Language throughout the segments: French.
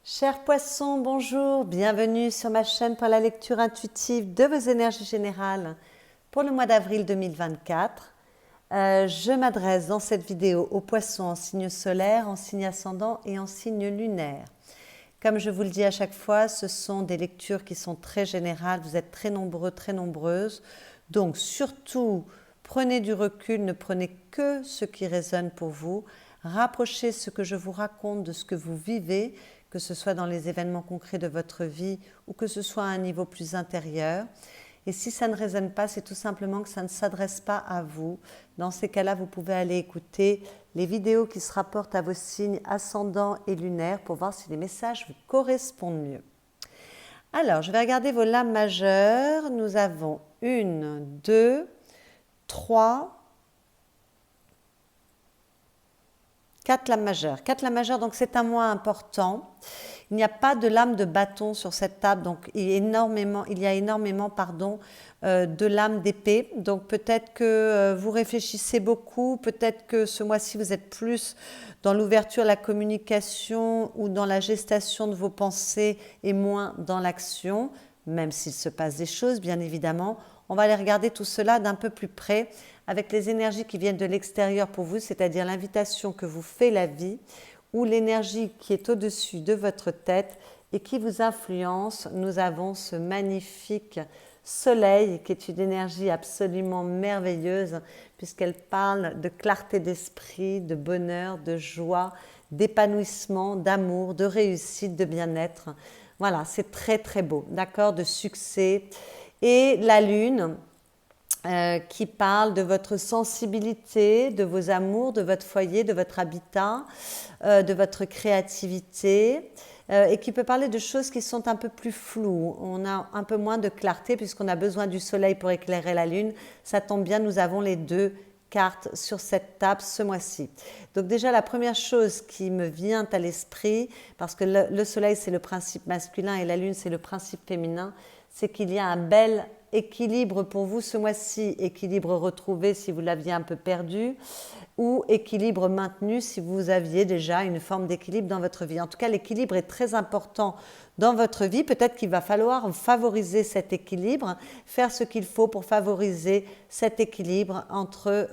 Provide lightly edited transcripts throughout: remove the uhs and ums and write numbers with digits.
Chers poissons, bonjour, bienvenue sur ma chaîne pour la lecture intuitive de vos énergies générales pour le mois d'avril 2024. Je m'adresse dans cette vidéo aux poissons en signe solaire, en signe ascendant et en signe lunaire. Comme je vous le dis à chaque fois, ce sont des lectures qui sont très générales, vous êtes très nombreux, très nombreuses. Donc surtout, prenez du recul, ne prenez que ce qui résonne pour vous. Rapprochez ce que je vous raconte de ce que vous vivez, que ce soit dans les événements concrets de votre vie ou que ce soit à un niveau plus intérieur. Et si ça ne résonne pas, c'est tout simplement que ça ne s'adresse pas à vous. Dans ces cas-là, vous pouvez aller écouter les vidéos qui se rapportent à vos signes ascendants et lunaires pour voir si les messages vous correspondent mieux. Alors, je vais regarder vos lames majeures. Nous avons 1, 2, 3, 4 lames majeures. 4 lames majeures, donc c'est un mois important. Il n'y a pas de lame de bâton sur cette table, donc il y a énormément de lames d'épée. Donc peut-être que vous réfléchissez beaucoup, peut-être que ce mois-ci vous êtes plus dans l'ouverture, la communication ou dans la gestation de vos pensées et moins dans l'action, même s'il se passe des choses, bien évidemment. On va aller regarder tout cela d'un peu plus près avec les énergies qui viennent de l'extérieur pour vous, c'est-à-dire l'invitation que vous fait la vie ou l'énergie qui est au-dessus de votre tête et qui vous influence. Nous avons ce magnifique soleil qui est une énergie absolument merveilleuse puisqu'elle parle de clarté d'esprit, de bonheur, de joie, d'épanouissement, d'amour, de réussite, de bien-être. Voilà, c'est très très beau, d'accord, de succès. Et la lune qui parle de votre sensibilité, de vos amours, de votre foyer, de votre habitat, de votre créativité, et qui peut parler de choses qui sont un peu plus floues. On a un peu moins de clarté puisqu'on a besoin du soleil pour éclairer la lune. Ça tombe bien, nous avons les deux cartes sur cette table ce mois-ci. Donc déjà, la première chose qui me vient à l'esprit, parce que le soleil c'est le principe masculin et la lune c'est le principe féminin, c'est qu'il y a un bel équilibre pour vous ce mois-ci, équilibre retrouvé si vous l'aviez un peu perdu, ou équilibre maintenu si vous aviez déjà une forme d'équilibre dans votre vie. En tout cas, l'équilibre est très important dans votre vie. Peut-être qu'il va falloir favoriser cet équilibre, faire ce qu'il faut pour favoriser cet équilibre entre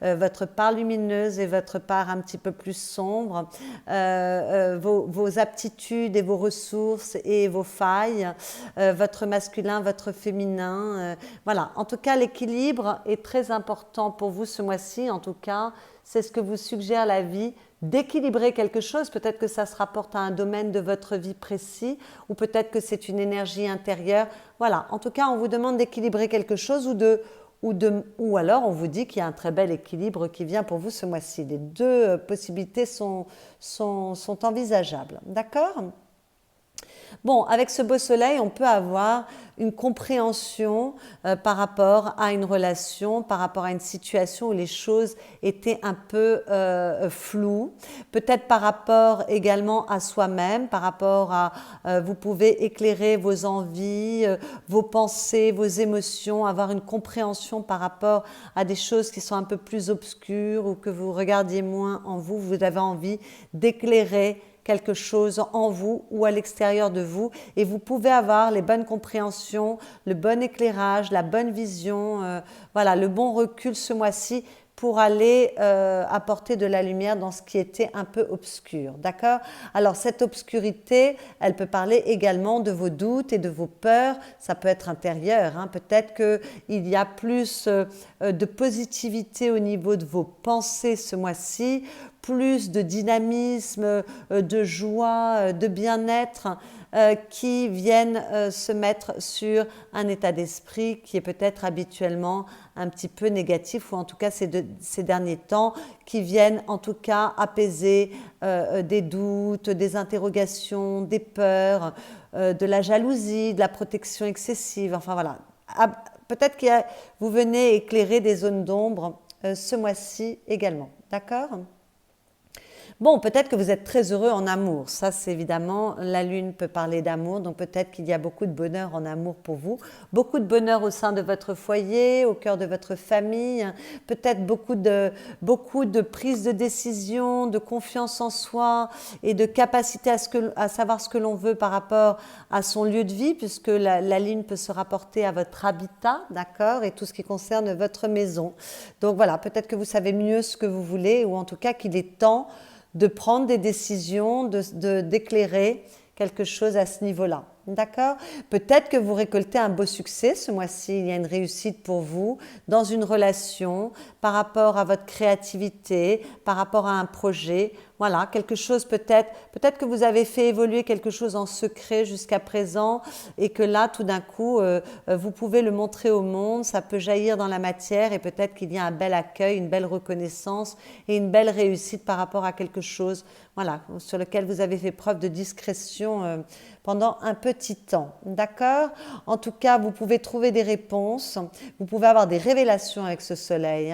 votre part lumineuse et votre part un petit peu plus sombre, vos aptitudes et vos ressources et vos failles, votre masculin, votre féminin. Voilà, en tout cas, l'équilibre est très important pour vous ce mois-ci. En tout cas, c'est ce que vous suggère la vie, d'équilibrer quelque chose. Peut-être que ça se rapporte à un domaine de votre vie précis ou peut-être que c'est une énergie intérieure. Voilà, en tout cas, on vous demande d'équilibrer quelque chose ou alors on vous dit qu'il y a un très bel équilibre qui vient pour vous ce mois-ci. Les deux possibilités sont envisageables. D'accord ? Bon, avec ce beau soleil, on peut avoir une compréhension par rapport à une relation, par rapport à une situation où les choses étaient un peu floues. Peut-être par rapport également à soi-même, par rapport à vous pouvez éclairer vos envies, vos pensées, vos émotions, avoir une compréhension par rapport à des choses qui sont un peu plus obscures ou que vous regardiez moins en vous. Vous avez envie d'éclairer quelque chose en vous ou à l'extérieur de vous et vous pouvez avoir les bonnes compréhensions, le bon éclairage, la bonne vision, voilà, le bon recul ce mois-ci pour aller apporter de la lumière dans ce qui était un peu obscur, d'accord ? Alors cette obscurité, elle peut parler également de vos doutes et de vos peurs, ça peut être intérieur, hein. Peut-être qu'il y a plus de positivité au niveau de vos pensées ce mois-ci, plus de dynamisme, de joie, de bien-être qui viennent se mettre sur un état d'esprit qui est peut-être habituellement un petit peu négatif ou en tout cas ces derniers temps qui viennent en tout cas apaiser des doutes, des interrogations, des peurs, de la jalousie, de la protection excessive, enfin voilà. Peut-être que vous venez éclairer des zones d'ombre ce mois-ci également, d'accord ? Bon, peut-être que vous êtes très heureux en amour. Ça, c'est évidemment, la lune peut parler d'amour. Donc peut-être qu'il y a beaucoup de bonheur en amour pour vous. Beaucoup de bonheur au sein de votre foyer, au cœur de votre famille. Peut-être beaucoup de prise de décision, de confiance en soi et de capacité à savoir ce que l'on veut par rapport à son lieu de vie, puisque la lune peut se rapporter à votre habitat, d'accord, et tout ce qui concerne votre maison. Donc voilà, peut-être que vous savez mieux ce que vous voulez, ou en tout cas qu'il est temps de prendre des décisions, d'éclairer quelque chose à ce niveau-là. D'accord? Peut-être que vous récoltez un beau succès ce mois-ci, il y a une réussite pour vous dans une relation, par rapport à votre créativité, par rapport à un projet. Voilà, quelque chose peut-être que vous avez fait évoluer quelque chose en secret jusqu'à présent et que là, tout d'un coup, vous pouvez le montrer au monde, ça peut jaillir dans la matière et peut-être qu'il y a un bel accueil, une belle reconnaissance et une belle réussite par rapport à quelque chose, voilà, sur lequel vous avez fait preuve de discrétion pendant un petit temps. D'accord? En tout cas, vous pouvez trouver des réponses, vous pouvez avoir des révélations avec ce soleil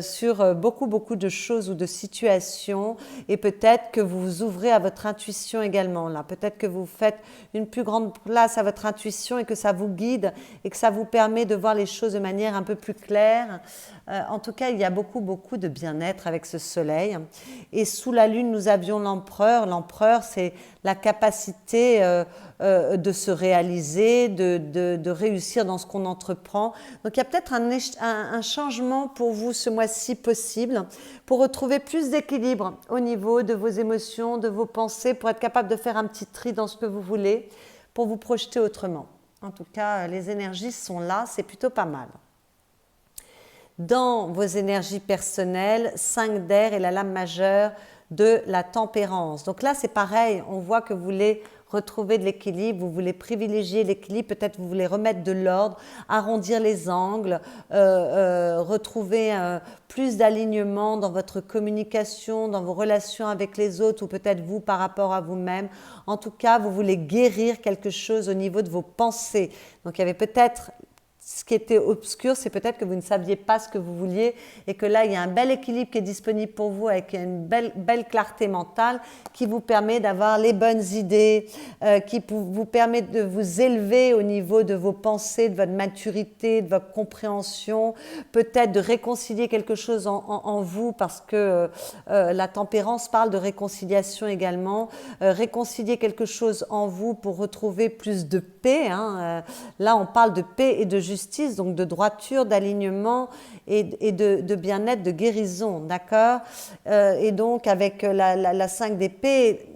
sur beaucoup de choses ou de situations et peut-être que vous vous ouvrez à votre intuition également. Là, peut-être que vous faites une plus grande place à votre intuition et que ça vous guide et que ça vous permet de voir les choses de manière un peu plus claire. En tout cas, il y a beaucoup de bien-être avec ce soleil. Et sous la lune, nous avions l'empereur. L'empereur, c'est la capacité de se réaliser, de réussir dans ce qu'on entreprend. Donc, il y a peut-être un changement pour vous ce mois-ci possible pour retrouver plus d'équilibre au niveau de vos émotions, de vos pensées, pour être capable de faire un petit tri dans ce que vous voulez, pour vous projeter autrement. En tout cas, les énergies sont là, c'est plutôt pas mal. Dans vos énergies personnelles, 5 d'air et la lame majeure de la tempérance. Donc là, c'est pareil, on voit que vous voulez retrouver de l'équilibre, vous voulez privilégier l'équilibre, peut-être vous voulez remettre de l'ordre, arrondir les angles, retrouver plus d'alignement dans votre communication, dans vos relations avec les autres ou peut-être vous par rapport à vous-même. En tout cas, vous voulez guérir quelque chose au niveau de vos pensées. Donc il y avait peut-être... Ce qui était obscur, c'est peut-être que vous ne saviez pas ce que vous vouliez et que là, il y a un bel équilibre qui est disponible pour vous avec une belle clarté mentale qui vous permet d'avoir les bonnes idées, qui vous permet de vous élever au niveau de vos pensées, de votre maturité, de votre compréhension, peut-être de réconcilier quelque chose en vous parce que la tempérance parle de réconciliation également, réconcilier quelque chose en vous pour retrouver plus de paix. Là, on parle de paix et de justice, donc de droiture, d'alignement et de bien-être, de guérison, d'accord? Et donc avec la 5 d'épée,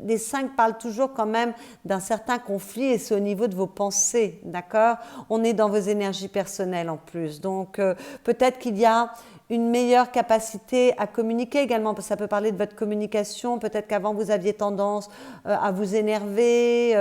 les 5 parlent toujours quand même d'un certain conflit et c'est au niveau de vos pensées, d'accord? On est dans vos énergies personnelles en plus, donc peut-être qu'il y a une meilleure capacité à communiquer également, parce que ça peut parler de votre communication, peut-être qu'avant vous aviez tendance à vous énerver,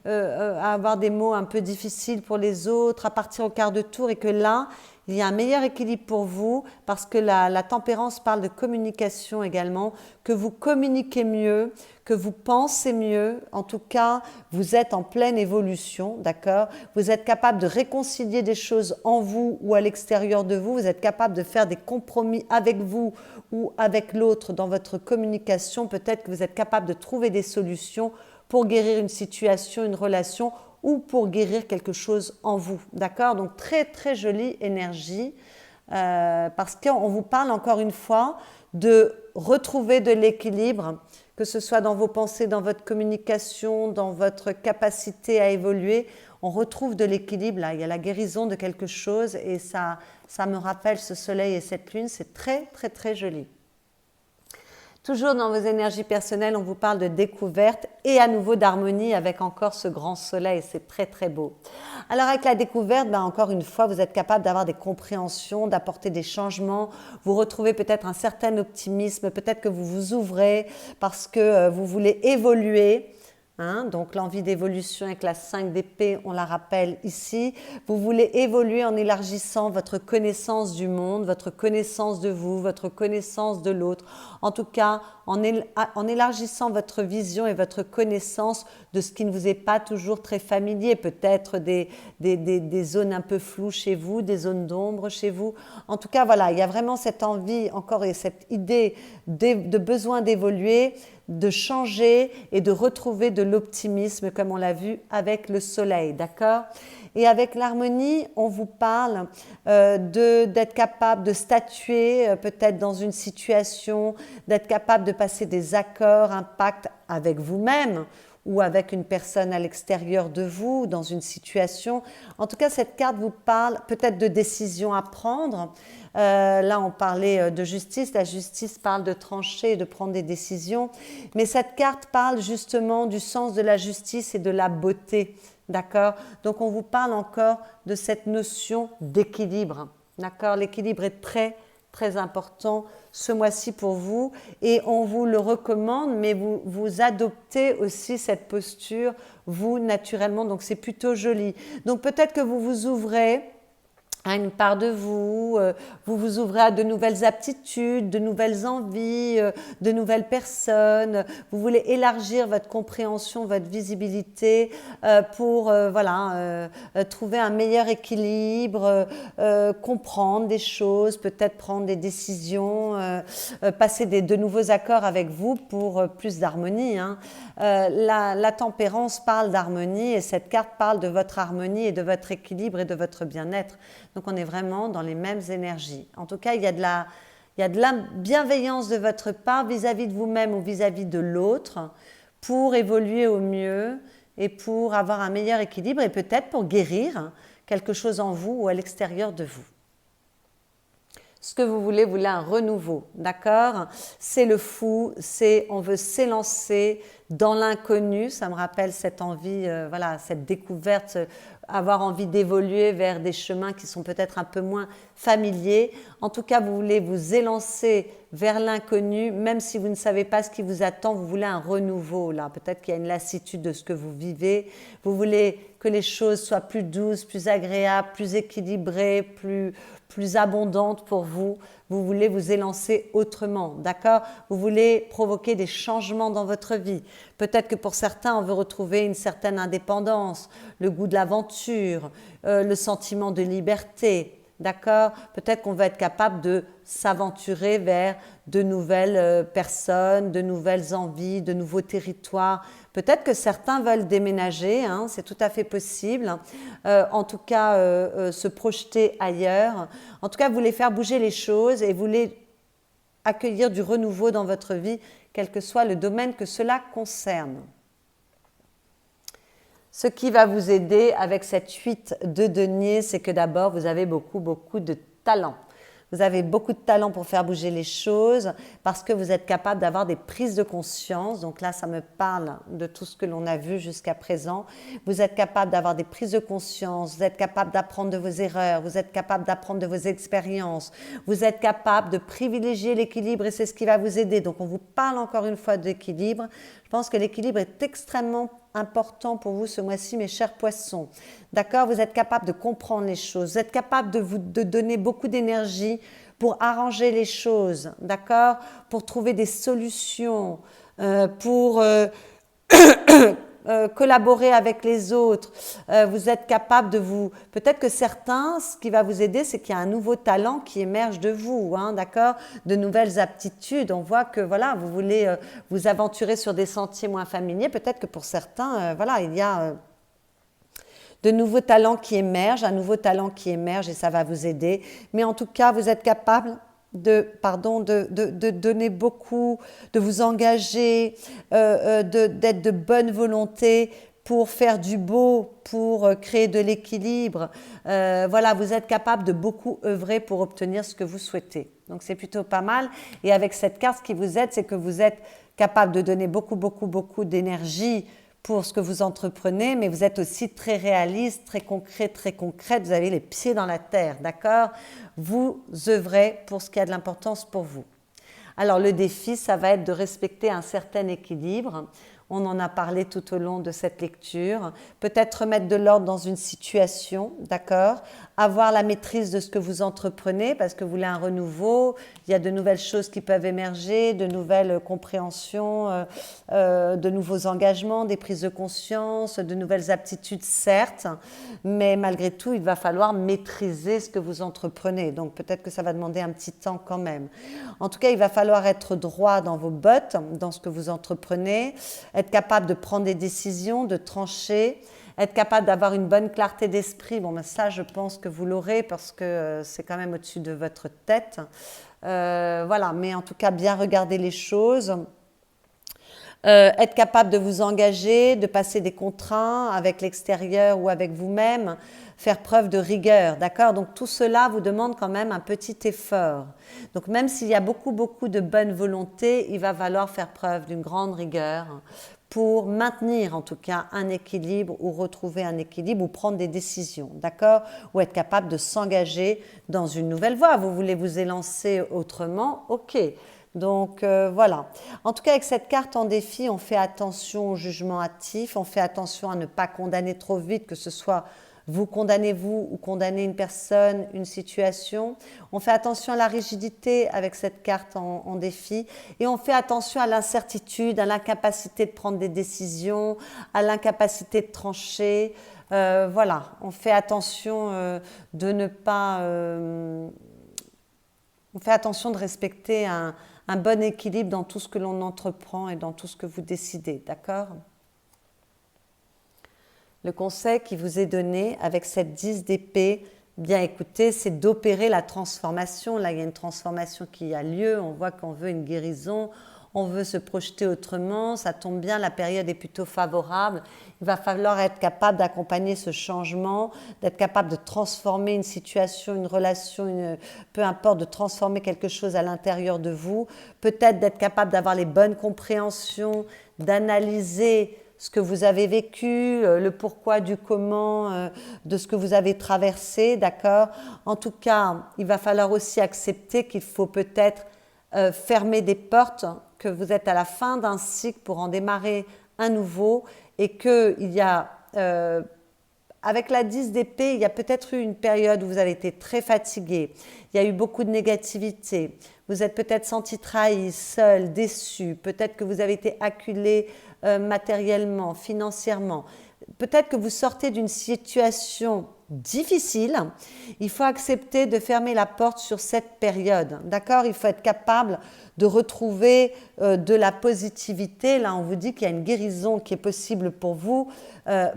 à avoir des mots un peu difficiles pour les autres, à partir au quart de tour et que là, il y a un meilleur équilibre pour vous parce que la tempérance parle de communication également, que vous communiquez mieux, que vous pensez mieux. En tout cas, vous êtes en pleine évolution, d'accord? Vous êtes capable de réconcilier des choses en vous ou à l'extérieur de vous. Vous êtes capable de faire des compromis avec vous ou avec l'autre dans votre communication. Peut-être que vous êtes capable de trouver des solutions pour guérir une situation, une relation ou pour guérir quelque chose en vous, d'accord? Donc très jolie énergie parce qu'on vous parle encore une fois de retrouver de l'équilibre, que ce soit dans vos pensées, dans votre communication, dans votre capacité à évoluer. On retrouve de l'équilibre là, il y a la guérison de quelque chose et ça me rappelle ce soleil et cette lune, c'est très joli. Toujours dans vos énergies personnelles, on vous parle de découverte et à nouveau d'harmonie avec encore ce grand soleil, c'est très beau. Alors avec la découverte, encore une fois, vous êtes capable d'avoir des compréhensions, d'apporter des changements, vous retrouvez peut-être un certain optimisme, peut-être que vous vous ouvrez parce que vous voulez évoluer. Hein, donc l'envie d'évolution avec la 5 d'épée, on la rappelle ici. Vous voulez évoluer en élargissant votre connaissance du monde, votre connaissance de vous, votre connaissance de l'autre. En tout cas, en élargissant votre vision et votre connaissance de ce qui ne vous est pas toujours très familier. Peut-être des zones un peu floues chez vous, des zones d'ombre chez vous. En tout cas, voilà, il y a vraiment cette envie encore et cette idée de besoin d'évoluer, de changer et de retrouver de l'optimisme comme on l'a vu avec le soleil, d'accord? Et avec l'harmonie, on vous parle d'être capable de statuer peut-être dans une situation, d'être capable de passer des accords, un pacte avec vous-même ou avec une personne à l'extérieur de vous, dans une situation. En tout cas, cette carte vous parle peut-être de décisions à prendre. Là, on parlait de justice. La justice parle de trancher, de prendre des décisions. Mais cette carte parle justement du sens de la justice et de la beauté. D'accord? Donc, on vous parle encore de cette notion d'équilibre. D'accord? L'équilibre est très, très important ce mois-ci pour vous et on vous le recommande, mais vous adoptez aussi cette posture, vous, naturellement, donc c'est plutôt joli. Donc peut-être que vous vous ouvrez à une part de vous, vous vous ouvrez à de nouvelles aptitudes, de nouvelles envies, de nouvelles personnes, vous voulez élargir votre compréhension, votre visibilité pour voilà, trouver un meilleur équilibre, comprendre des choses, peut-être prendre des décisions, passer de nouveaux accords avec vous pour plus d'harmonie. Hein. La tempérance parle d'harmonie et cette carte parle de votre harmonie et de votre équilibre et de votre bien-être. Donc on est vraiment dans les mêmes énergies. En tout cas, il y a de la bienveillance de votre part vis-à-vis de vous-même ou vis-à-vis de l'autre pour évoluer au mieux et pour avoir un meilleur équilibre et peut-être pour guérir quelque chose en vous ou à l'extérieur de vous. Ce que vous voulez un renouveau, d'accord? C'est le fou, on veut s'élancer dans l'inconnu, ça me rappelle cette envie, voilà, cette découverte, avoir envie d'évoluer vers des chemins qui sont peut-être un peu moins familiers. En tout cas, vous voulez vous élancer vers l'inconnu, même si vous ne savez pas ce qui vous attend, vous voulez un renouveau là. Peut-être qu'il y a une lassitude de ce que vous vivez. Vous voulez que les choses soient plus douces, plus agréables, plus équilibrées, plus abondantes pour vous. Vous voulez vous élancer autrement, d'accord? Vous voulez provoquer des changements dans votre vie. Peut-être que pour certains, on veut retrouver une certaine indépendance, le goût de l'aventure, le sentiment de liberté, d'accord? Peut-être qu'on va être capable de s'aventurer vers de nouvelles personnes, de nouvelles envies, de nouveaux territoires. Peut-être que certains veulent déménager, hein, c'est tout à fait possible. En tout cas, se projeter ailleurs. En tout cas, vous voulez faire bouger les choses et vous voulez accueillir du renouveau dans votre vie, quel que soit le domaine que cela concerne. Ce qui va vous aider avec cette 8 de denier, c'est que d'abord, vous avez beaucoup de talent. Vous avez beaucoup de talent pour faire bouger les choses parce que vous êtes capable d'avoir des prises de conscience. Donc là, ça me parle de tout ce que l'on a vu jusqu'à présent. Vous êtes capable d'avoir des prises de conscience, vous êtes capable d'apprendre de vos erreurs, vous êtes capable d'apprendre de vos expériences, vous êtes capable de privilégier l'équilibre et c'est ce qui va vous aider. Donc on vous parle encore une fois d'équilibre. Je pense que l'équilibre est extrêmement important pour vous ce mois-ci, mes chers poissons. D'accord? Vous êtes capable de comprendre les choses. Vous êtes capable de donner beaucoup d'énergie pour arranger les choses. D'accord? Pour trouver des solutions, pour collaborer avec les autres. Vous êtes capable de vous... Peut-être que certains, ce qui va vous aider, c'est qu'il y a un nouveau talent qui émerge de vous, hein, d'accord? De nouvelles aptitudes. On voit que voilà, vous voulez vous aventurer sur des sentiers moins familiers. Peut-être que pour certains, voilà, il y a de nouveaux talents qui émergent, un nouveau talent qui émerge et ça va vous aider. Mais en tout cas, vous êtes capable de donner beaucoup, de vous engager, d'être de bonne volonté pour faire du beau, pour créer de l'équilibre. Voilà, vous êtes capable de beaucoup œuvrer pour obtenir ce que vous souhaitez. Donc c'est plutôt pas mal. Et avec cette carte, ce qui vous aide, c'est que vous êtes capable de donner beaucoup d'énergie pour ce que vous entreprenez, mais vous êtes aussi très réaliste, très concrète, vous avez les pieds dans la terre, d'accord? Vous œuvrez pour ce qui a de l'importance pour vous. Alors le défi, ça va être de respecter un certain équilibre. On en a parlé tout au long de cette lecture. Peut-être remettre de l'ordre dans une situation, d'accord? Avoir la maîtrise de ce que vous entreprenez parce que vous voulez un renouveau. Il y a de nouvelles choses qui peuvent émerger, de nouvelles compréhensions, de nouveaux engagements, des prises de conscience, de nouvelles aptitudes, certes. Mais malgré tout, il va falloir maîtriser ce que vous entreprenez. Donc peut-être que ça va demander un petit temps quand même. En tout cas, il va falloir être droit dans vos bottes, dans ce que vous entreprenez, être capable de prendre des décisions, de trancher, être capable d'avoir une bonne clarté d'esprit. Bon, ben ça, je pense que vous l'aurez parce que c'est quand même au-dessus de votre tête. Voilà, mais en tout cas, bien regarder les choses. Être capable de vous engager, de passer des contraintes avec l'extérieur ou avec vous-même, faire preuve de rigueur, d'accord? Donc tout cela vous demande quand même un petit effort. Donc même s'il y a beaucoup de bonne volonté, il va falloir faire preuve d'une grande rigueur pour maintenir en tout cas un équilibre ou retrouver un équilibre ou prendre des décisions, d'accord? Ou être capable de s'engager dans une nouvelle voie. Vous voulez vous élancer autrement, ok. Donc voilà. En tout cas, avec cette carte en défi, on fait attention au jugement hâtif, on fait attention à ne pas condamner trop vite, que ce soit vous condamnez vous ou condamnez une personne, une situation. On fait attention à la rigidité avec cette carte en défi et on fait attention à l'incertitude, à l'incapacité de prendre des décisions, à l'incapacité de trancher. Voilà, on fait attention de ne pas... on fait attention de respecter un bon équilibre dans tout ce que l'on entreprend et dans tout ce que vous décidez, d'accord? Le conseil qui vous est donné avec cette 10 d'épée, bien écoutez, c'est d'opérer la transformation. Là, il y a une transformation qui a lieu, on voit qu'on veut une guérison, on veut se projeter autrement, ça tombe bien, la période est plutôt favorable. Il va falloir être capable d'accompagner ce changement, d'être capable de transformer une situation, une relation, peu importe, de transformer quelque chose à l'intérieur de vous. Peut-être d'être capable d'avoir les bonnes compréhensions, d'analyser ce que vous avez vécu, le pourquoi du comment, de ce que vous avez traversé, d'accord? En tout cas, il va falloir aussi accepter qu'il faut peut-être fermer des portes, que vous êtes à la fin d'un cycle pour en démarrer un nouveau et qu'il y a, avec la 10 d'épée, il y a peut-être eu une période où vous avez été très fatigué, il y a eu beaucoup de négativité, vous êtes peut-être senti trahi, seul, déçu, peut-être que vous avez été acculé matériellement, financièrement, peut-être que vous sortez d'une situation difficile, il faut accepter de fermer la porte sur cette période, d'accord? Il faut être capable de retrouver de la positivité. Là, on vous dit qu'il y a une guérison qui est possible pour vous,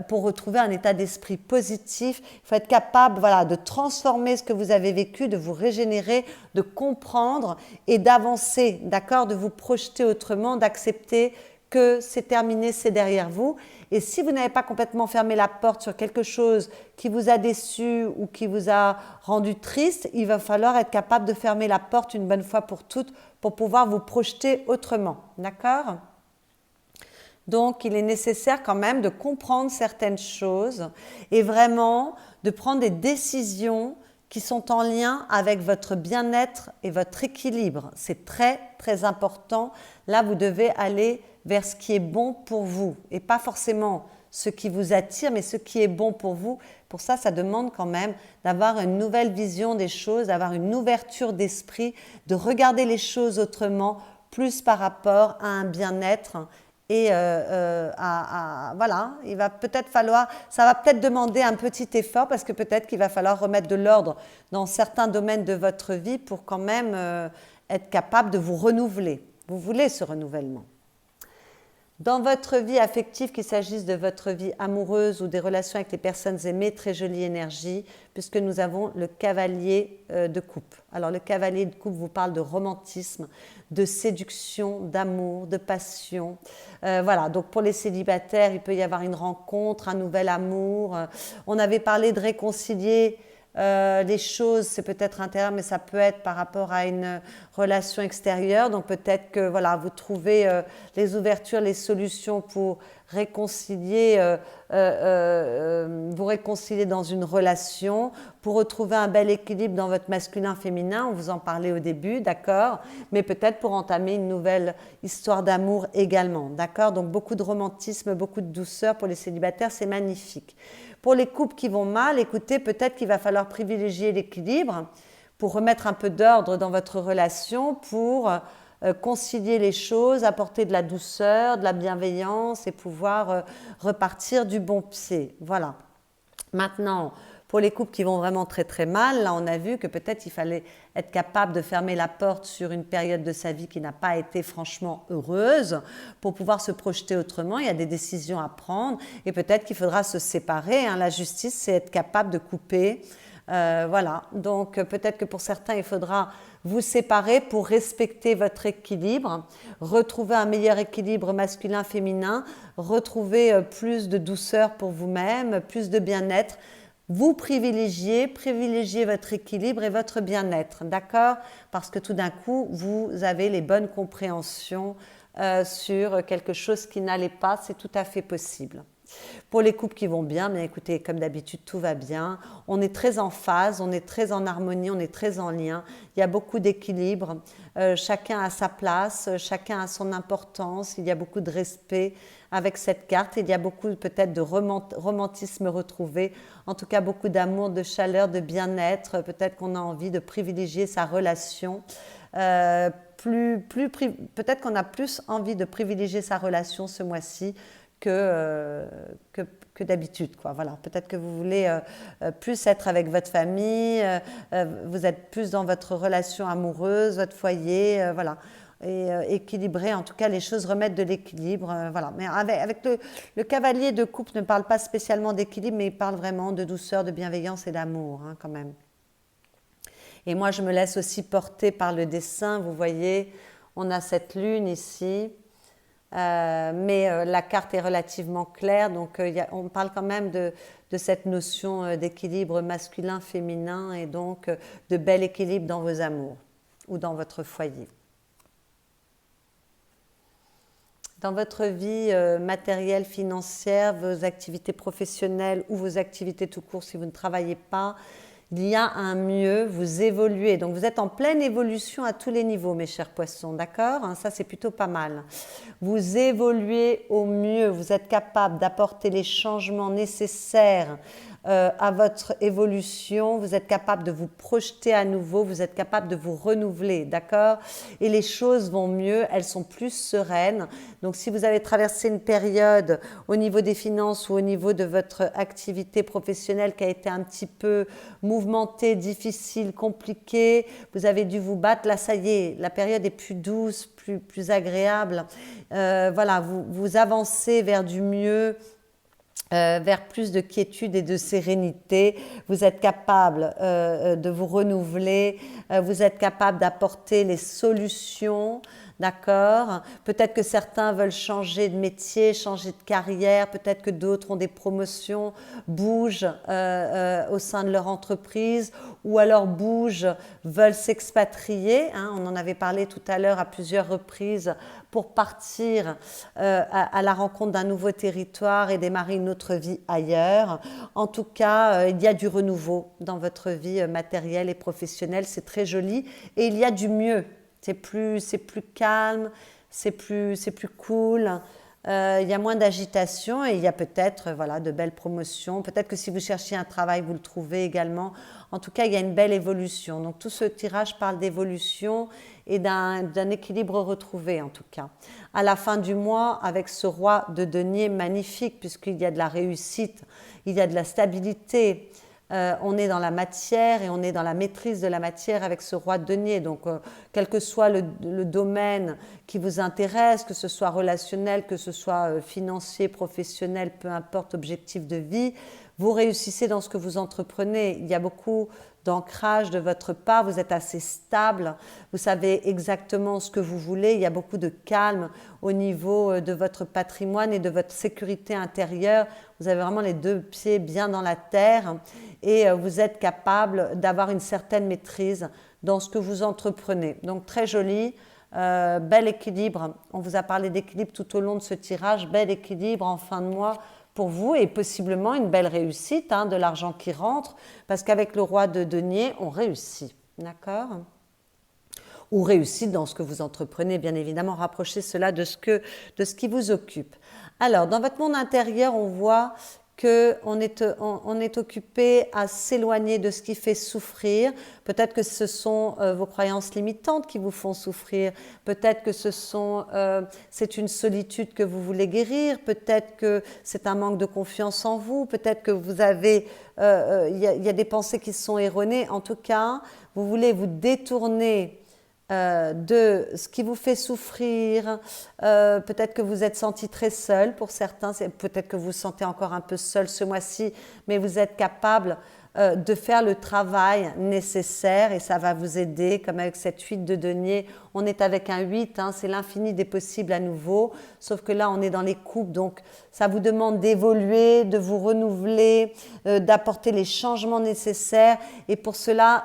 pour retrouver un état d'esprit positif. Il faut être capable, voilà, de transformer ce que vous avez vécu, de vous régénérer, de comprendre et d'avancer, d'accord? De vous projeter autrement, d'accepter que c'est terminé, c'est derrière vous. Et si vous n'avez pas complètement fermé la porte sur quelque chose qui vous a déçu ou qui vous a rendu triste, il va falloir être capable de fermer la porte une bonne fois pour toutes pour pouvoir vous projeter autrement. D'accord ? Donc, il est nécessaire quand même de comprendre certaines choses et vraiment de prendre des décisions qui sont en lien avec votre bien-être et votre équilibre. C'est très, très important. Là, vous devez aller vers ce qui est bon pour vous et pas forcément ce qui vous attire, mais ce qui est bon pour vous. Pour ça, ça demande quand même d'avoir une nouvelle vision des choses, d'avoir une ouverture d'esprit, de regarder les choses autrement, plus par rapport à un bien-être. Et voilà, il va peut-être falloir, ça va peut-être demander un petit effort parce que peut-être qu'il va falloir remettre de l'ordre dans certains domaines de votre vie pour quand même être capable de vous renouveler. Vous voulez ce renouvellement. Dans votre vie affective, qu'il s'agisse de votre vie amoureuse ou des relations avec les personnes aimées, très jolie énergie, puisque nous avons le cavalier de coupe. Alors le cavalier de coupe vous parle de romantisme, de séduction, d'amour, de passion. Voilà, donc pour les célibataires, il peut y avoir une rencontre, un nouvel amour. On avait parlé de réconcilier les choses, c'est peut-être intérieur, mais ça peut être par rapport à une relation extérieure. Donc peut-être que voilà, vous trouvez les ouvertures, les solutions pour réconcilier, vous réconcilier dans une relation, pour retrouver un bel équilibre dans votre masculin-féminin, on vous en parlait au début, d'accord, mais peut-être pour entamer une nouvelle histoire d'amour également, d'accord. Donc beaucoup de romantisme, beaucoup de douceur pour les célibataires, c'est magnifique. Pour les couples qui vont mal, écoutez, peut-être qu'il va falloir privilégier l'équilibre pour remettre un peu d'ordre dans votre relation, pour concilier les choses, apporter de la douceur, de la bienveillance et pouvoir repartir du bon pied. Voilà. Maintenant, pour les couples qui vont vraiment très très mal, là on a vu que peut-être il fallait être capable de fermer la porte sur une période de sa vie qui n'a pas été franchement heureuse pour pouvoir se projeter autrement. Il y a des décisions à prendre et peut-être qu'il faudra se séparer. La justice, c'est être capable de couper. Voilà, donc peut-être que pour certains, il faudra vous séparer pour respecter votre équilibre, retrouver un meilleur équilibre masculin-féminin, retrouver plus de douceur pour vous-même, plus de bien-être. Vous privilégiez votre équilibre et votre bien-être, d'accord? Parce que tout d'un coup, vous avez les bonnes compréhensions sur quelque chose qui n'allait pas, c'est tout à fait possible. Pour les couples qui vont bien, bien écoutez, comme d'habitude, tout va bien. On est très en phase, on est très en harmonie, on est très en lien. Il y a beaucoup d'équilibre. Chacun a sa place, chacun a son importance. Il y a beaucoup de respect avec cette carte. Il y a beaucoup peut-être de romantisme retrouvé. En tout cas, beaucoup d'amour, de chaleur, de bien-être. Peut-être qu'on a envie de privilégier sa relation. Peut-être qu'on a plus envie de privilégier sa relation ce mois-ci que d'habitude, quoi. Voilà. Peut-être que vous voulez plus être avec votre famille, vous êtes plus dans votre relation amoureuse, votre foyer, voilà. Et équilibrer, en tout cas, les choses, remettre de l'équilibre, voilà. Mais avec le cavalier de coupe ne parle pas spécialement d'équilibre, mais il parle vraiment de douceur, de bienveillance et d'amour, quand même. Et moi, je me laisse aussi porter par le dessin. Vous voyez, on a cette lune ici. Mais la carte est relativement claire, donc on parle quand même de cette notion d'équilibre masculin-féminin et donc de bel équilibre dans vos amours ou dans votre foyer. Dans votre vie matérielle, financière, vos activités professionnelles ou vos activités tout court si vous ne travaillez pas, il y a un mieux, vous évoluez. Donc vous êtes en pleine évolution à tous les niveaux, mes chers poissons, d'accord? Ça, c'est plutôt pas mal. Vous évoluez au mieux, vous êtes capable d'apporter les changements nécessaires à votre évolution, vous êtes capable de vous projeter à nouveau, vous êtes capable de vous renouveler, d'accord? Et les choses vont mieux, elles sont plus sereines. Donc si vous avez traversé une période au niveau des finances ou au niveau de votre activité professionnelle qui a été un petit peu mouvementée, difficile, compliquée, vous avez dû vous battre, là ça y est, la période est plus douce, plus agréable. Voilà, vous avancez vers du mieux, vers plus de quiétude et de sérénité. Vous êtes capable de vous renouveler, vous êtes capable d'apporter les solutions, d'accord? Peut-être que certains veulent changer de métier, changer de carrière, peut-être que d'autres ont des promotions, bougent au sein de leur entreprise ou alors bougent, veulent s'expatrier. On en avait parlé tout à l'heure à plusieurs reprises pour partir à la rencontre d'un nouveau territoire et démarrer une autre vie ailleurs. En tout cas, il y a du renouveau dans votre vie matérielle et professionnelle, c'est très joli et il y a du mieux. C'est plus calme, c'est plus cool, il y a moins d'agitation et il y a peut-être de belles promotions. Peut-être que si vous cherchiez un travail, vous le trouvez également. En tout cas, il y a une belle évolution. Donc tout ce tirage parle d'évolution et d'un équilibre retrouvé en tout cas. À la fin du mois, avec ce roi de denier magnifique, puisqu'il y a de la réussite, il y a de la stabilité, on est dans la matière et on est dans la maîtrise de la matière avec ce roi de denier. Donc, quel que soit le domaine qui vous intéresse, que ce soit relationnel, que ce soit financier, professionnel, peu importe, objectif de vie, vous réussissez dans ce que vous entreprenez. Il y a beaucoup d'ancrage de votre part, vous êtes assez stable, vous savez exactement ce que vous voulez, il y a beaucoup de calme au niveau de votre patrimoine et de votre sécurité intérieure. Vous avez vraiment les deux pieds bien dans la terre et vous êtes capable d'avoir une certaine maîtrise dans ce que vous entreprenez. Donc très joli, bel équilibre. On vous a parlé d'équilibre tout au long de ce tirage, bel équilibre en fin de mois pour vous et possiblement une belle réussite, hein, de l'argent qui rentre, parce qu'avec le roi de denier, on réussit, d'accord? Ou réussite dans ce que vous entreprenez, bien évidemment, rapprochez cela de ce qui vous occupe. Alors, dans votre monde intérieur, on voit qu'on est occupé à s'éloigner de ce qui fait souffrir. Peut-être que ce sont vos croyances limitantes qui vous font souffrir. Peut-être que c'est une solitude que vous voulez guérir. Peut-être que c'est un manque de confiance en vous. Peut-être que vous avez, il y a des pensées qui sont erronées. En tout cas, vous voulez vous détourner de ce qui vous fait souffrir. Peut-être que vous êtes senti très seul pour certains, peut-être que vous vous sentez encore un peu seul ce mois-ci, mais vous êtes capable de faire le travail nécessaire et ça va vous aider, comme avec cette 8 de denier. On est avec un 8, hein, c'est l'infini des possibles à nouveau, sauf que là on est dans les coupes, donc ça vous demande d'évoluer, de vous renouveler, d'apporter les changements nécessaires et pour cela,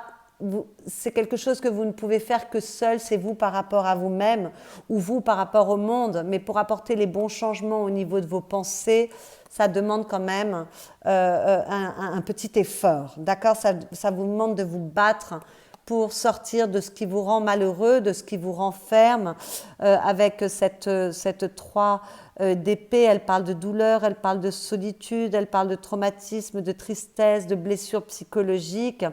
c'est quelque chose que vous ne pouvez faire que seul, c'est vous par rapport à vous-même ou vous par rapport au monde, mais pour apporter les bons changements au niveau de vos pensées, ça demande quand même un petit effort, d'accord? Ça vous demande de vous battre pour sortir de ce qui vous rend malheureux, de ce qui vous renferme. Avec cette 3 d'épée, elle parle de douleur, elle parle de solitude, elle parle de traumatisme, de tristesse, de blessures psychologiques.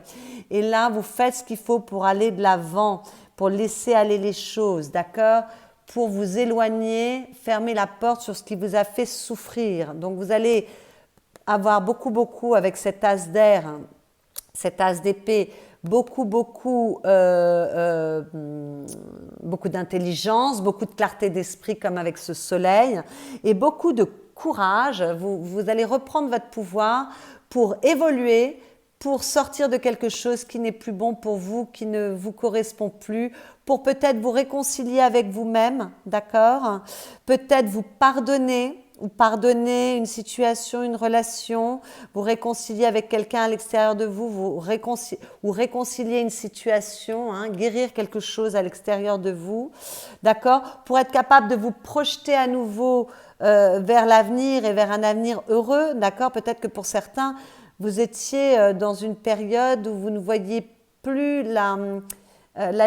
Et là, vous faites ce qu'il faut pour aller de l'avant, pour laisser aller les choses, d'accord? Pour vous éloigner, fermer la porte sur ce qui vous a fait souffrir. Donc vous allez avoir beaucoup avec cet as d'air, cet as d'épée, beaucoup d'intelligence, beaucoup de clarté d'esprit comme avec ce soleil et beaucoup de courage. Vous allez reprendre votre pouvoir pour évoluer, pour sortir de quelque chose qui n'est plus bon pour vous, qui ne vous correspond plus, pour peut-être vous réconcilier avec vous-même, d'accord? Peut-être vous pardonner, ou pardonner une situation, une relation, vous réconcilier avec quelqu'un à l'extérieur de vous, ou réconcilier une situation, hein, guérir quelque chose à l'extérieur de vous, d'accord? Pour être capable de vous projeter à nouveau vers l'avenir et vers un avenir heureux, d'accord? Peut-être que pour certains, vous étiez dans une période où vous ne voyiez plus la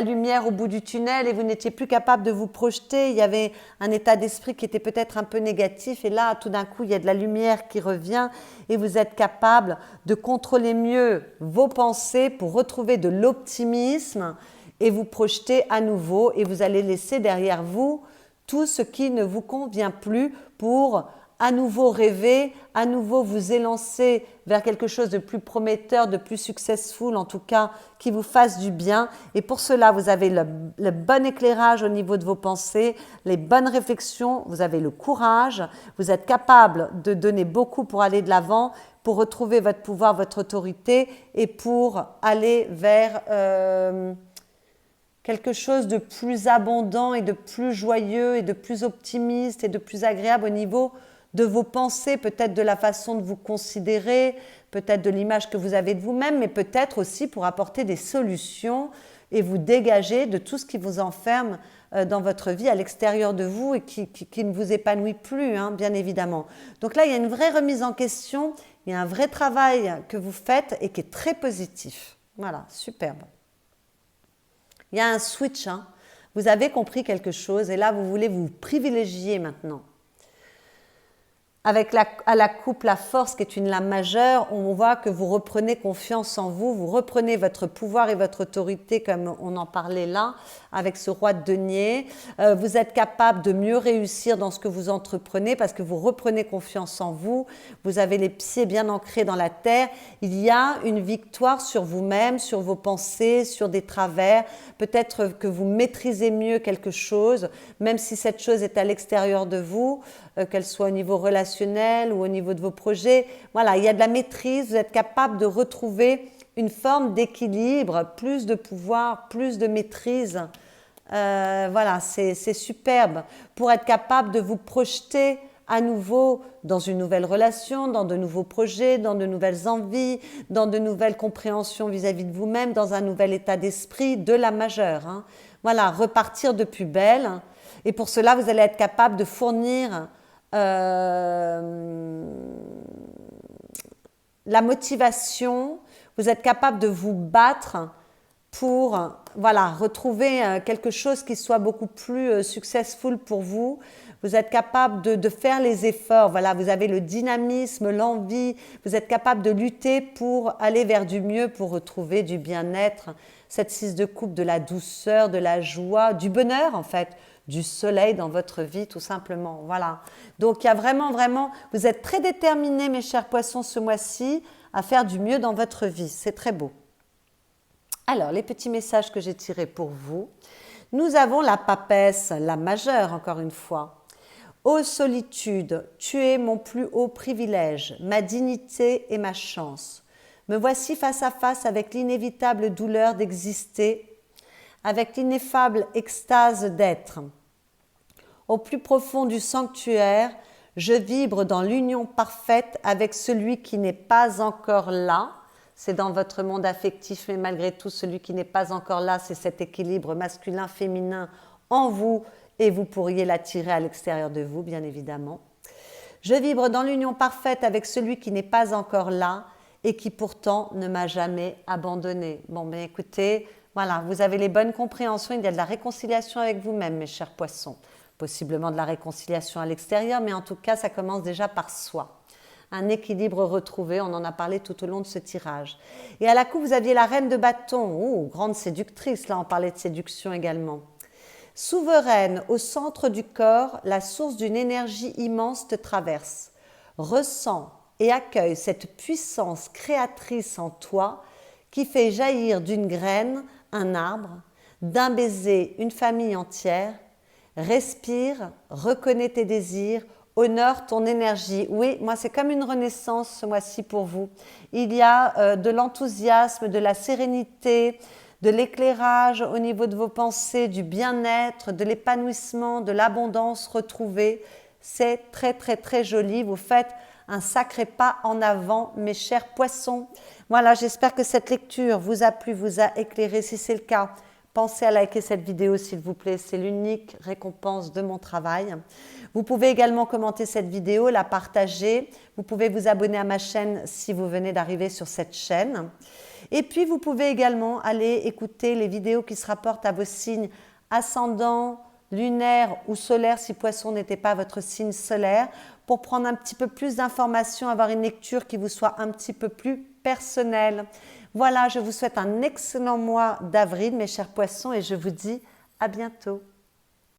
lumière au bout du tunnel et vous n'étiez plus capable de vous projeter. Il y avait un état d'esprit qui était peut-être un peu négatif et là, tout d'un coup, il y a de la lumière qui revient et vous êtes capable de contrôler mieux vos pensées pour retrouver de l'optimisme et vous projeter à nouveau et vous allez laisser derrière vous tout ce qui ne vous convient plus pour à nouveau rêver, à nouveau vous élancer vers quelque chose de plus prometteur, de plus successful, en tout cas qui vous fasse du bien. Et pour cela, vous avez le bon éclairage au niveau de vos pensées, les bonnes réflexions, vous avez le courage, vous êtes capable de donner beaucoup pour aller de l'avant, pour retrouver votre pouvoir, votre autorité et pour aller vers quelque chose de plus abondant et de plus joyeux et de plus optimiste et de plus agréable au niveau de vos pensées, peut-être de la façon de vous considérer, peut-être de l'image que vous avez de vous-même, mais peut-être aussi pour apporter des solutions et vous dégager de tout ce qui vous enferme dans votre vie à l'extérieur de vous et qui ne vous épanouit plus, hein, bien évidemment. Donc là, il y a une vraie remise en question, il y a un vrai travail que vous faites et qui est très positif. Voilà, superbe. Il y a un switch, hein. Vous avez compris quelque chose et là, vous voulez vous privilégier maintenant. Avec à la coupe la force qui est une lame majeure, on voit que vous reprenez confiance en vous, vous reprenez votre pouvoir et votre autorité comme on en parlait là, avec ce roi de denier. Vous êtes capable de mieux réussir dans ce que vous entreprenez parce que vous reprenez confiance en vous, vous avez les pieds bien ancrés dans la terre. Il y a une victoire sur vous-même, sur vos pensées, sur des travers. Peut-être que vous maîtrisez mieux quelque chose, même si cette chose est à l'extérieur de vous, qu'elle soit au niveau relationnel ou au niveau de vos projets. Voilà, il y a de la maîtrise, vous êtes capable de retrouver une forme d'équilibre, plus de pouvoir, plus de maîtrise. Voilà, c'est superbe pour être capable de vous projeter à nouveau dans une nouvelle relation, dans de nouveaux projets, dans de nouvelles envies, dans de nouvelles compréhensions vis-à-vis de vous-même, dans un nouvel état d'esprit de la majeure, hein. Voilà, repartir de plus belle. Et pour cela, vous allez être capable de fournir la motivation, vous êtes capable de vous battre pour voilà, retrouver quelque chose qui soit beaucoup plus successful pour vous. Vous êtes capable de faire les efforts, voilà, vous avez le dynamisme, l'envie, vous êtes capable de lutter pour aller vers du mieux, pour retrouver du bien-être, cette 6 de coupe, de la douceur, de la joie, du bonheur en fait, du soleil dans votre vie tout simplement, voilà. Donc il y a vraiment, vous êtes très déterminés mes chers poissons ce mois-ci à faire du mieux dans votre vie, c'est très beau. Alors, les petits messages que j'ai tirés pour vous. Nous avons la papesse, la majeure encore une fois. Ô solitude, tu es mon plus haut privilège, ma dignité et ma chance. Me voici face à face avec l'inévitable douleur d'exister, avec l'ineffable extase d'être. Au plus profond du sanctuaire, je vibre dans l'union parfaite avec celui qui n'est pas encore là. C'est dans votre monde affectif, mais malgré tout, celui qui n'est pas encore là, c'est cet équilibre masculin-féminin en vous et vous pourriez l'attirer à l'extérieur de vous, bien évidemment. Je vibre dans l'union parfaite avec celui qui n'est pas encore là et qui pourtant ne m'a jamais abandonné. Bon, ben écoutez, voilà, vous avez les bonnes compréhensions, il y a de la réconciliation avec vous-même, mes chers poissons. Possiblement de la réconciliation à l'extérieur, mais en tout cas, ça commence déjà par soi. Un équilibre retrouvé, on en a parlé tout au long de ce tirage. Et à la coupe, vous aviez la reine de bâton, oh, grande séductrice, là on parlait de séduction également. Souveraine, au centre du corps, la source d'une énergie immense te traverse. Ressens et accueille cette puissance créatrice en toi qui fait jaillir d'une graine un arbre, d'un baiser une famille entière. Respire, reconnais tes désirs, honore ton énergie. Oui, moi c'est comme une renaissance ce mois-ci pour vous. Il y a de l'enthousiasme, de la sérénité, de l'éclairage au niveau de vos pensées, du bien-être, de l'épanouissement, de l'abondance retrouvée. C'est très joli. Vous faites un sacré pas en avant, mes chers poissons. Voilà, j'espère que cette lecture vous a plu, vous a éclairé. Si c'est le cas, pensez à liker cette vidéo s'il vous plaît, c'est l'unique récompense de mon travail. Vous pouvez également commenter cette vidéo, la partager. Vous pouvez vous abonner à ma chaîne si vous venez d'arriver sur cette chaîne. Et puis vous pouvez également aller écouter les vidéos qui se rapportent à vos signes ascendant, lunaire ou solaire si poisson n'était pas votre signe solaire, pour prendre un petit peu plus d'informations, avoir une lecture qui vous soit un petit peu plus personnelle. Voilà, je vous souhaite un excellent mois d'avril, mes chers poissons, et je vous dis à bientôt.